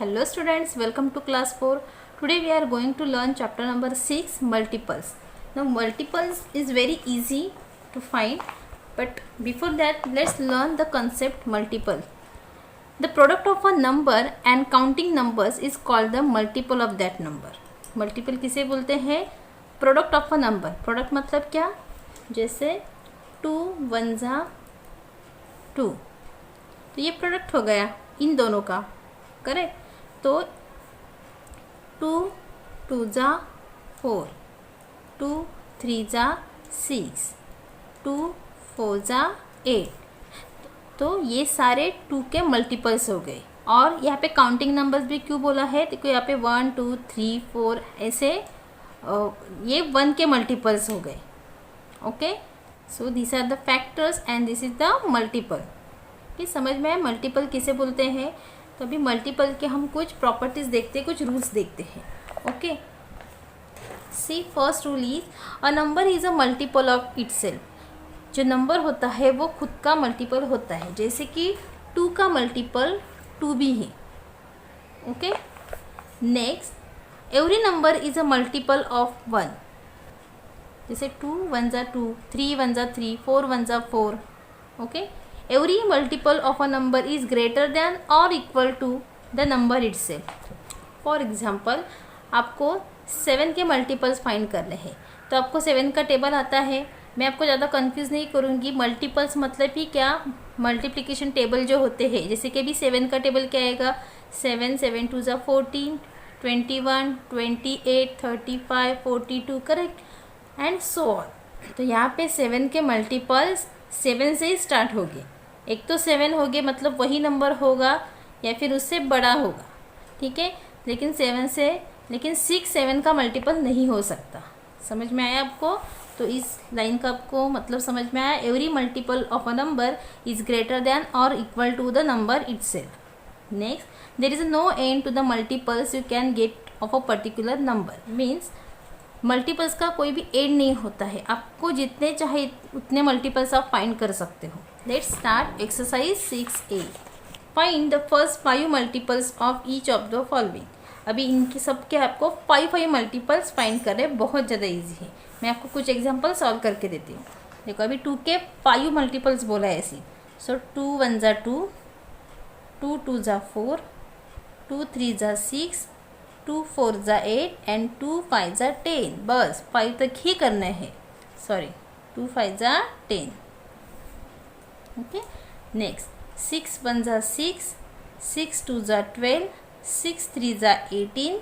Hello students, welcome to class 4. Today we are going to learn chapter number 6, multiples. Now multiples is very easy to find, but before that let's learn the concept multiple. The product of a number and counting numbers is called the multiple of that number. Multiple किसे बोलते हैं? Product of a number. Product मतलब क्या? जैसे 2 1 जा 2, तो ये product हो गया इन दोनों का, करेक्ट. तो 2 2 जा 4, 2 3 जा 6, 2 4 जा 8. तो ये सारे 2 के मल्टीपल्स हो गए. और यहाँ पे काउंटिंग नंबर्स भी क्यों बोला है? देखो यहाँ पे 1 2 3 4 ऐसे ये 1 के मल्टीपल्स हो गए. Okay, so this are the factors and this is the multiple. कि समझ में आया मल्टीपल किसे बोलते हैं? तो अभी मल्टीपल के हम कुछ प्रॉपर्टीज देखते हैं, कुछ रूल्स देखते हैं. Okay, see first rule is a number is a multiple of itself. जो नंबर होता है वो खुद का मल्टीपल होता है. जैसे कि 2 का मल्टीपल 2 भी है. Okay, next every number is a multiple of 1. जैसे 2 1 जा 2, 3 1 जा 3, 4 1 जा 4. Okay, every multiple of a number is greater than or equal to the number itself. For example, आपको 7 के मल्टीपल्स फाइंड करने हैं, तो आपको 7 का टेबल आता है. मैं आपको ज़्यादा कंफ्यूज नहीं करूँगी. मल्टीपल्स मतलब ही क्या? मल्टीप्लिकेशन टेबल जो होते हैं. जैसे कि अभी 7 का टेबल क्या आएगा? 7 7 2 जा 14, 21 28 35 42, करेक्ट, एंड सो ऑन. तो यहाँ पे 7 के मल्टीपल्स 7 से ही स्टार्ट हो गए. एक तो 7 हो गए, मतलब वही नंबर होगा या फिर उससे बड़ा होगा, ठीक है. लेकिन 6 7 का मल्टीपल नहीं हो सकता. समझ में आया आपको? तो इस लाइन का आपको मतलब समझ में आया. Every multiple of a number is greater than और equal to the number itself. Next, there is no end to the multiples you can get of a particular number. Means multiples का कोई भी एंड नहीं होता है. आपको जितने चाहे उतने मल्टीपल्स आप फाइंड कर सकते हो. Let's start exercise 6A. Find the first 5 multiples of each of the following. अभी इनके सबके आपको 5 मल्टीपल्स फाइंड करने बहुत ज़्यादा इजी है. मैं आपको कुछ एग्जांपल सॉल्व करके देती हूँ. देखो अभी 2 के 5 मल्टीपल्स बोला है ऐसी. सो 2 1 जा 2, 2 2 जा 4, 2 3 जा 6, 2 4 जा 8 एंड 2 5 जा 10. बस 5 तक ही करना है. सॉरी, 2 5 जा 10. ओके, नेक्स्ट 6 1 जा 6, 6 2 जा 12, 6 3 जा 18,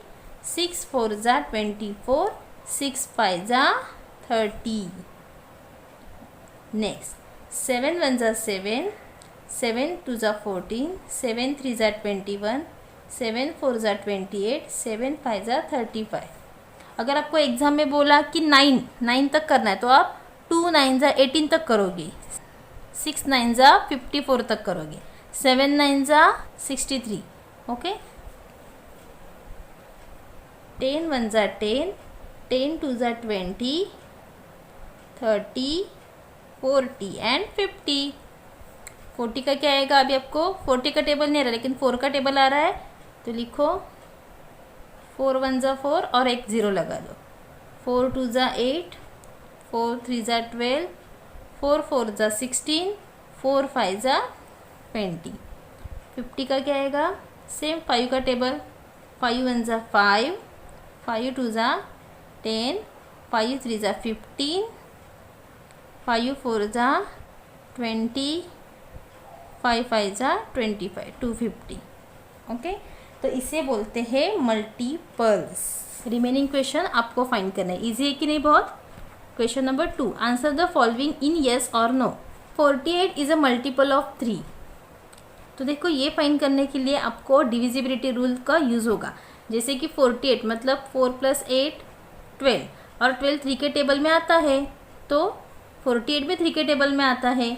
6 4 जा 24, 6 5 जा 30. नेक्स्ट 7 1 जा 7, 7 2 जा 14, 7 3 जा 21, 7 4 जा 28, 7 5 जा 35. अगर आपको एग्जाम में बोला कि 9 तक करना है तो आप 2 9 जा 18 तक करोगे, 6 9 जा 54 तक करोगे, 7 9 जा 63. ओके, 10 1 जा 10, 10 2 जा 20, 30 40 एंड 50. 40 का क्या आएगा? अभी आपको 40 का टेबल नहीं आ रहा, लेकिन 4 का टेबल आ रहा है. तो लिखो 4 1 जा 4 और एक 0 लगा दो. 4 2 जा 8, 4 3 जा 12, 4 4 जा 16, 4 5 जा 20. 50 का क्या आएगा? सेम 5 का टेबल. 5 1 जा 5, 5 2 जा 10, 5 3 जा 15, 5 4 जा 20, 5 5 जा 25, 250. ओके, तो इसे बोलते हैं मल्टीपल्स. रिमेनिंग क्वेश्चन आपको फाइंड करना है. इजी है कि नहीं? बहुत. Question number 2, answer the following in yes और no. 48 is a multiple of 3. तो देखो ये फाइंड करने के लिए आपको डिविजिबिलिटी रूल का यूज़ होगा. जैसे कि 48 मतलब 4 + 8 12, और 12 3 के टेबल में आता है, तो 48 भी 3 के टेबल में आता है.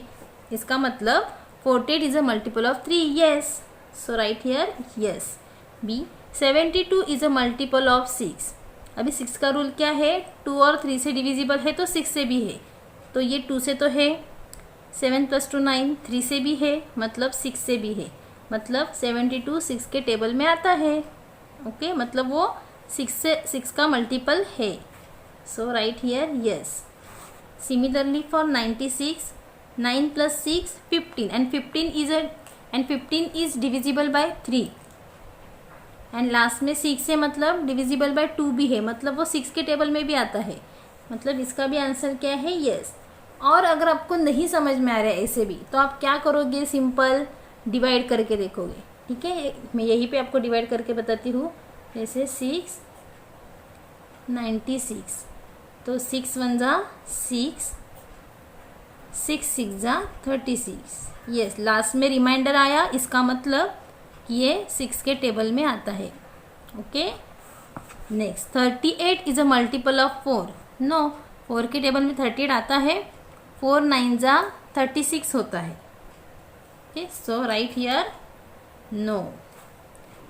इसका मतलब 48 is a multiple of 3. Yes, so right here yes. B, 72 is a multiple of 6. अभी 6 का रूल क्या है? 2 और 3 से डिविजिबल है तो 6 से भी है. तो ये 2 से तो है, 7 + 2 9, 3 से भी है मतलब 6 से भी है. मतलब 72 6 के टेबल में आता है। ओके, मतलब वो 6 का मल्टीपल है। So right here yes. Similarly for 96, 9 + 6 15 and 15 is divisible by 3 and last में 6 है, मतलब डिविजिबल बाय 2 भी है, मतलब वो 6 के टेबल में भी आता है। मतलब इसका भी आंसर क्या है, यस। और अगर आपको नहीं समझ में आ रहा है ऐसे भी, तो आप क्या करोगे, सिंपल डिवाइड करके देखोगे। ठीक है, मैं यहीं पे आपको डिवाइड करके बताती हूँ। जैसे 6 96, तो 6 1 जा 6, 6 6 जा 36। यस, लास्ट में रिमाइंडर आया, इसका मतलब ये 6 के टेबल में आता है। Okay, next 38 is a multiple of 4। No, 4 के टेबल में 38 आता है। 4 9 जा 36 होता है। Okay, so right here no.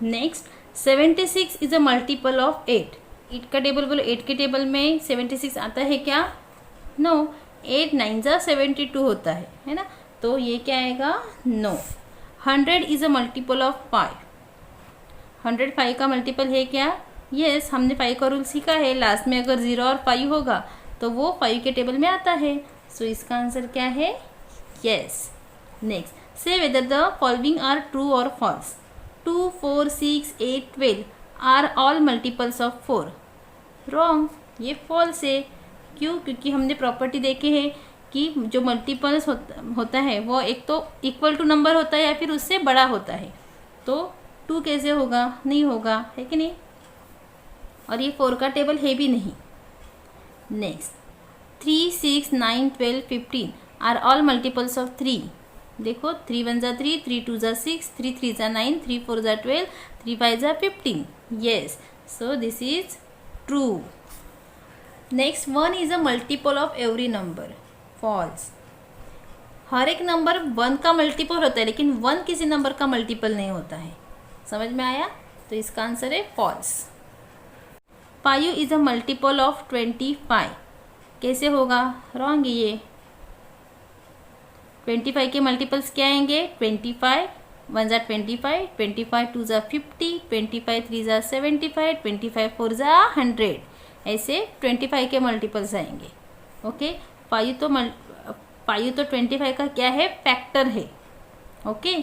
Next 76 is a multiple of 8। 8 का टेबल बोलो, 8 के टेबल में 76 आता है क्या, नो। 8 9 जा 72 होता है ना, तो ये क्या आएगा, no. 100 is a multiple of 5। 100 5 का मल्टीपल है क्या, यस। हमने 5 का रूल सीखा है, लास्ट में अगर 0 और 5 होगा तो वो 5 के टेबल में आता है। सो इसका आंसर क्या है, yes. Next, say whether the following are true और false. 2 4 6 8 12 are all multiples of 4। Wrong, ये फॉल्स है। क्यों, क्योंकि हमने प्रॉपर्टी देखे हैं कि जो मल्टीपल्स होता है वो एक तो इक्वल टू नंबर होता है या फिर उससे बड़ा होता है। तो 2 कैसे होगा, नहीं होगा, है कि नहीं। और ये 4 का टेबल है भी नहीं। Next 3 6 9 12 15 are all multiples of 3। देखो 3 1 जा 3, 3 2 जा 6, 3 3 जा 9, 3 4 जा 12, 3 5 जा 15। Yes, so this is true. Next 1 is a multiple of every number. False, हर एक नंबर 1 का मल्टीपल होता है, लेकिन 1 किसी नंबर का मल्टीपल नहीं होता है। समझ में आया, तो इसका आंसर है false. 5 is a multiple of 25। कैसे होगा, रॉन्ग है ये। 25 के मल्टीपल्स क्या आएंगे, 25 1 जा 25, 25 2 जा 50, 25 3 जा 75, 25 4 जा 100। ऐसे 25 के मल्टीपल्स आएंगे। ओके, 5 तो 25 का क्या है, फैक्टर है। ओके,